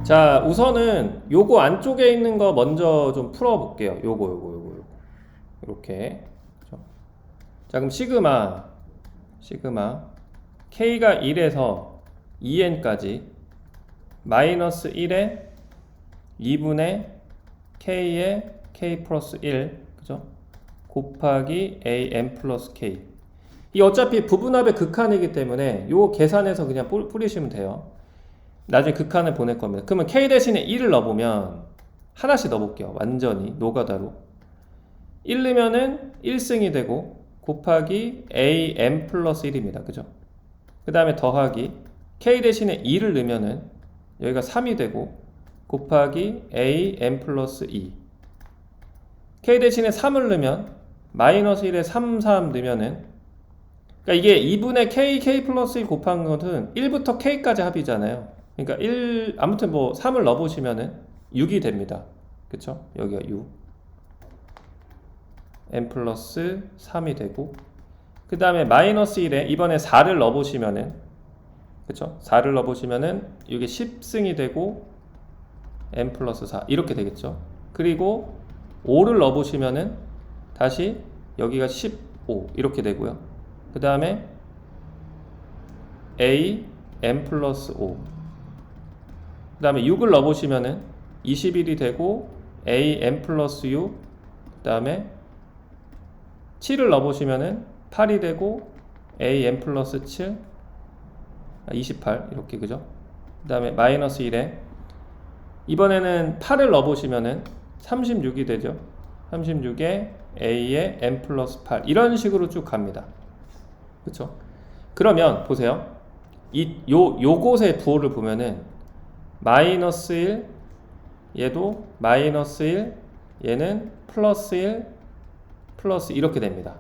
자, 우선은 요거 안쪽에 있는 거 먼저 좀 풀어볼게요. 요거. 이렇게. 자, 그럼 시그마 K가 1에서 2n까지 마이너스 1에 2분의 K에 K 플러스 1, 그죠? 곱하기 AN 플러스 K. 이 어차피 부분합의 극한이기 때문에 요거 계산해서 그냥 뿌리시면 돼요. 나중에 극한을 보낼 겁니다. 그러면 K 대신에 1을 넣어보면 하나씩 넣어볼게요. 완전히 노가다로 1 넣으면은 1승이 되고 곱하기 AM 플러스 1입니다. 그죠? 그 다음에 더하기 K 대신에 2를 넣으면은 여기가 3이 되고 곱하기 AM 플러스 2. K 대신에 3을 넣으면 마이너스 1에 3 넣으면은, 그러니까 이게 2분의 K 플러스 1 곱한 것은 1부터 K까지 합이잖아요. 그러니까 1, 아무튼 뭐 3을 넣어보시면은 6이 됩니다. 그쵸? 여기가 6. n 플러스 3이 되고, 그 다음에 마이너스 1에 이번에 4를 넣어보시면은, 그쵸? 4를 넣어보시면은 이게 10승이 되고 n 플러스 4 이렇게 되겠죠. 그리고 5를 넣어보시면은 다시 여기가 15 이렇게 되고요. 그 다음에 a n 플러스 5, 그 다음에 6을 넣어보시면은 21이 되고 a n 플러스 6, 그 다음에 7을 넣어보시면은 8이 되고 a n 플러스 7, 28 이렇게, 그죠? 그 다음에 마이너스 1에 이번에는 8을 넣어보시면은 36이 되죠. 36에 a에 n 플러스 8 이런 식으로 쭉 갑니다. 그쵸? 그러면 보세요. 요곳의 부호를 보면은 마이너스 1, 얘도 마이너스 1, 얘는 플러스 1, 플러스 이렇게 됩니다.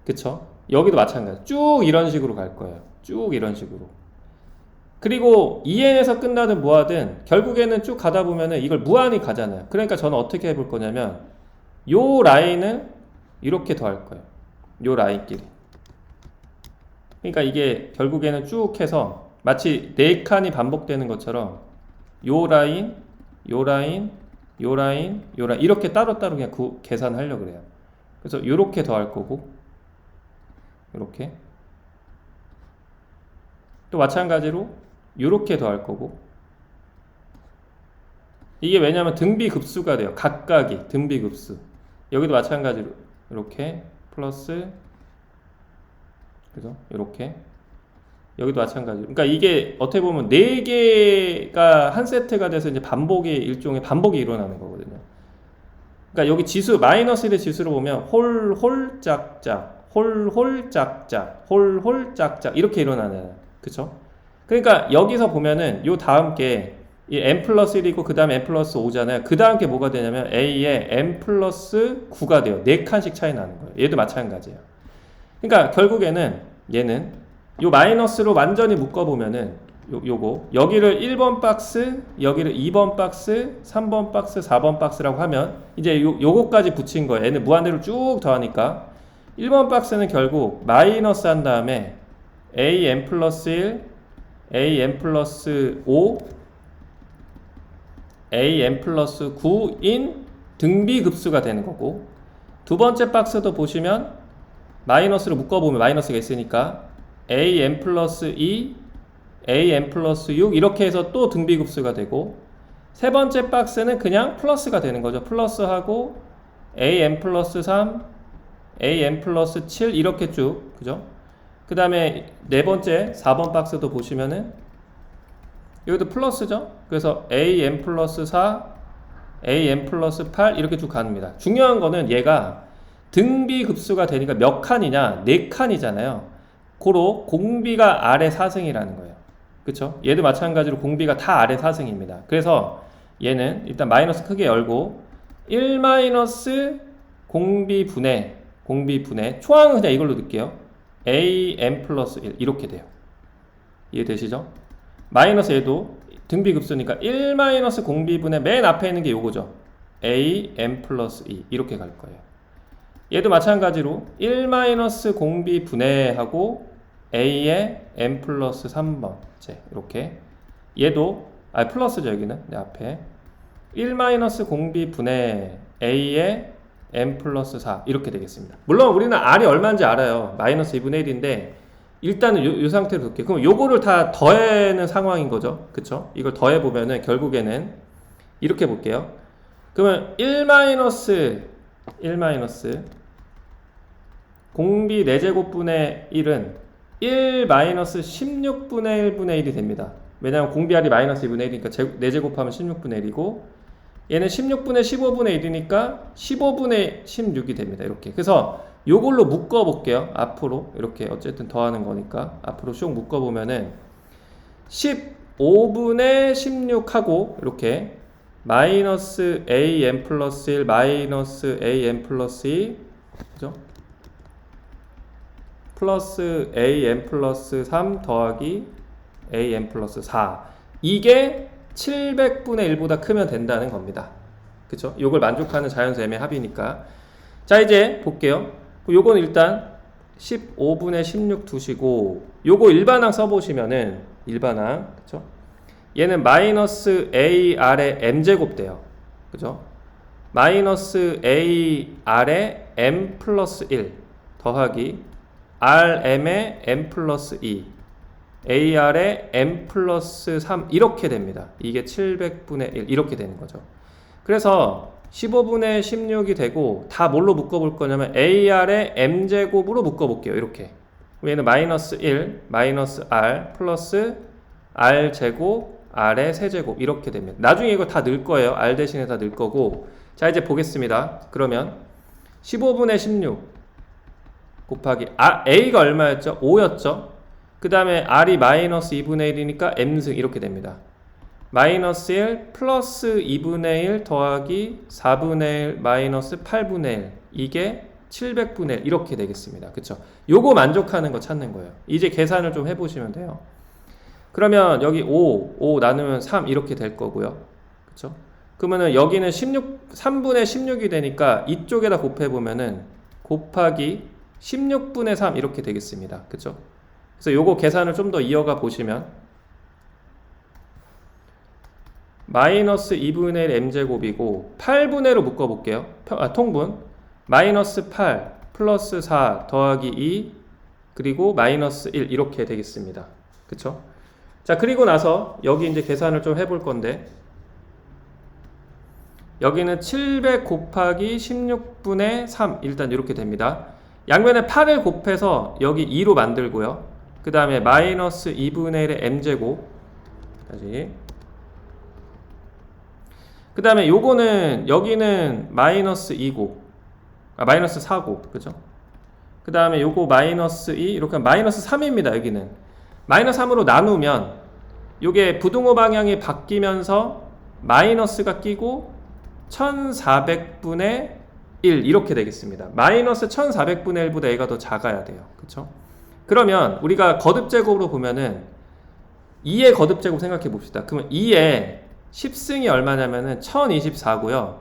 그쵸? 여기도 마찬가지. 쭉 이런 식으로 갈 거예요. 쭉 이런 식으로. 그리고 2n에서 끝나든 뭐하든 결국에는 쭉 가다 보면은 이걸 무한히 가잖아요. 그러니까 저는 어떻게 해볼 거냐면 요 라인을 이렇게 더할 거예요. 요 라인끼리. 그러니까 이게 결국에는 쭉 해서 마치 4칸이 반복되는 것처럼 요 라인, 요 라인, 요 라인, 요 라인 이렇게 따로따로 그냥 계산하려고 그래요. 그래서 요렇게 더할 거고, 요렇게 또 마찬가지로 요렇게 더할 거고, 이게 왜냐면 등비급수가 돼요. 각각이 등비급수. 여기도 마찬가지로 이렇게 플러스, 그죠? 이렇게 여기도 마찬가지로. 그러니까 이게 어떻게 보면 4개가 한 세트가 돼서 이제 반복이, 일종의 반복이 일어나는 거거든요. 그러니까 여기 지수 마이너스 1의 지수로 보면 홀 짝짝 홀 짝짝 홀 짝짝 이렇게 일어나는, 그쵸? 그러니까 여기서 보면은 요 다음 게 이 n 플러스 1이고 그 다음에 n 플러스 5잖아요. 그 다음 게 뭐가 되냐면 a에 n 플러스 9가 돼요. 4칸씩 차이 나는 거예요. 얘도 마찬가지예요. 그러니까 결국에는 얘는 요 마이너스로 완전히 묶어보면은 요거 여기를 1번 박스, 여기를 2번 박스, 3번 박스, 4번 박스라고 하면 이제 요거까지 붙인 거예요. 얘는 무한대로 쭉 더하니까 1번 박스는 결국 마이너스 한 다음에 an 플러스 1, an 플러스 5, an 플러스 9인 등비급수가 되는 거고, 두 번째 박스도 보시면 마이너스로 묶어보면 마이너스가 있으니까 an 플러스 2, an 플러스 6 이렇게 해서 또 등비급수가 되고, 세 번째 박스는 그냥 플러스가 되는 거죠. 플러스하고 an 플러스 3, an 플러스 7 이렇게 쭉, 그죠? 그 다음에 네 번째 4번 박스도 보시면은 여기도 플러스죠. 그래서 an 플러스 4, an 플러스 8 이렇게 쭉 갑니다. 중요한 거는 얘가 등비급수가 되니까 몇 칸이냐? 4칸이잖아요. 고로 공비가 아래 4승이라는 거예요. 그쵸? 얘도 마찬가지로 공비가 다 아래 4승입니다. 그래서 얘는 일단 마이너스 크게 열고 1 마이너스 공비분의 초항은 그냥 이걸로 넣을게요. an 플러스 1 이렇게 돼요. 이해되시죠? 마이너스 얘도 등비급수니까 1 마이너스 공비분의 맨 앞에 있는 게 요거죠. an 플러스 2 이렇게 갈 거예요. 얘도 마찬가지로 1 마이너스 공비분해하고 a의 n 플러스 3번째 이렇게, 얘도 플러스죠 여기는. 네, 앞에 1 마이너스 공비 분의 a의 m 플러스 4 이렇게 되겠습니다. 물론 우리는 r이 얼마인지 알아요. 마이너스 2분의 1인데 일단은 요 상태로 둘게요. 그럼 요거를 다 더해는 상황인 거죠. 그쵸? 이걸 더해보면은 결국에는 이렇게 볼게요. 그러면 1 마이너스 공비 4제곱분의 1은 1 마이너스 16분의 1분의 1이 됩니다. 왜냐하면 공비 r이 마이너스 2분의 1이니까 4제곱하면 16분의 1이고 얘는 16분의 15분의 1이니까 15분의 16이 됩니다. 이렇게. 그래서 요걸로 묶어 볼게요. 앞으로 이렇게 어쨌든 더하는 거니까 앞으로 쭉 묶어 보면은 15분의 16하고 이렇게 마이너스 am 플러스 1 마이너스 am 플러스 2 그죠? 플러스 am 플러스 3 더하기 am 플러스 4 이게 700분의 1보다 크면 된다는 겁니다. 그쵸? 요걸 만족하는 자연수의 합이니까. 자 이제 볼게요. 요건 일단 15분의 16 두시고 요거 일반항 써보시면은 일반항 그쵸? 얘는 마이너스 AR의 M제곱 돼요. 그죠? 마이너스 AR의 M 플러스 1 더하기 RM의 M 플러스 2 AR의 M 플러스 3 이렇게 됩니다. 이게 700분의 1 이렇게 되는 거죠. 그래서 15분의 16이 되고 다 뭘로 묶어볼 거냐면 AR의 M제곱으로 묶어볼게요. 이렇게 얘는 마이너스 1 마이너스 R 플러스 R제곱 R의 세제곱 이렇게 됩니다. 나중에 이거 다 넣을 거예요. R 대신에 다 넣을 거고. 자 이제 보겠습니다. 그러면 15분의 16 곱하기 A가 얼마였죠? 5였죠? 그 다음에 R이 마이너스 2분의 1이니까 M승 이렇게 됩니다. 마이너스 1 플러스 2분의 1 더하기 4분의 1 마이너스 8분의 1 이게 700분의 1 이렇게 되겠습니다. 그쵸? 요거 만족하는 거 찾는 거예요. 이제 계산을 좀 해보시면 돼요. 그러면 여기 5 나누면 3 이렇게 될 거고요. 그쵸? 그러면은 여기는 3분의 16이 되니까 이쪽에다 곱해보면은 곱하기 16분의 3 이렇게 되겠습니다. 그쵸? 그래서 요거 계산을 좀 더 이어가 보시면 마이너스 2분의 1 m제곱이고 8분의 1로 묶어볼게요. 통분 마이너스 8 플러스 4 더하기 2 그리고 마이너스 1 이렇게 되겠습니다. 그쵸? 자 그리고 나서 여기 이제 계산을 좀 해볼 건데 여기는 700 곱하기 16분의 3 일단 이렇게 됩니다. 양면에 8을 곱해서 여기 2로 만들고요. 그 다음에 마이너스 2분의 1의 m제곱 다시 그 다음에 요거는 여기는 마이너스 2고 마이너스 4고 그죠? 그 다음에 요거 마이너스 2 이렇게 하면 마이너스 3입니다. 여기는 마이너스 3으로 나누면 요게 부등호 방향이 바뀌면서 마이너스가 끼고 1400분의 1 이렇게 되겠습니다. 마이너스 1400분의 1보다 얘가 더 작아야 돼요. 그쵸? 그러면 우리가 거듭제곱으로 보면은 2의 거듭제곱 생각해 봅시다. 그러면 2의 10승이 얼마냐면은 1024고요.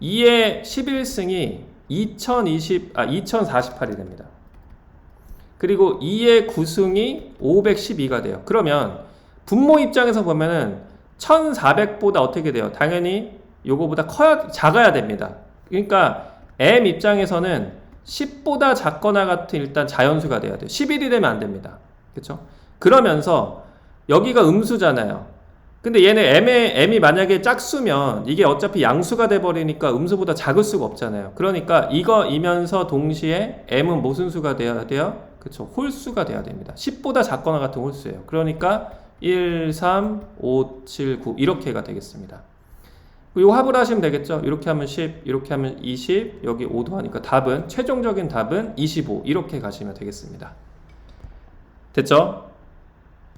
2의 11승이 2048이 됩니다. 그리고 2의 9승이 512가 돼요. 그러면 분모 입장에서 보면은 1400보다 어떻게 돼요? 당연히 요거보다 작아야 됩니다. 그러니까 M 입장에서는 10보다 작거나 같은 일단 자연수가 돼야 돼요. 11이 되면 안 됩니다. 그쵸? 그러면서 여기가 음수잖아요. 근데 얘는 M이 만약에 짝수면 이게 어차피 양수가 돼버리니까 음수보다 작을 수가 없잖아요. 그러니까 이거이면서 동시에 M은 무슨 수가 돼야 돼요? 그쵸? 홀수가 돼야 됩니다. 10보다 작거나 같은 홀수예요. 그러니까 1, 3, 5, 7, 9 이렇게가 되겠습니다. 이거 합을 하시면 되겠죠. 이렇게 하면 10, 이렇게 하면 20, 여기 5도 하니까 최종적인 답은 25 이렇게 가시면 되겠습니다. 됐죠?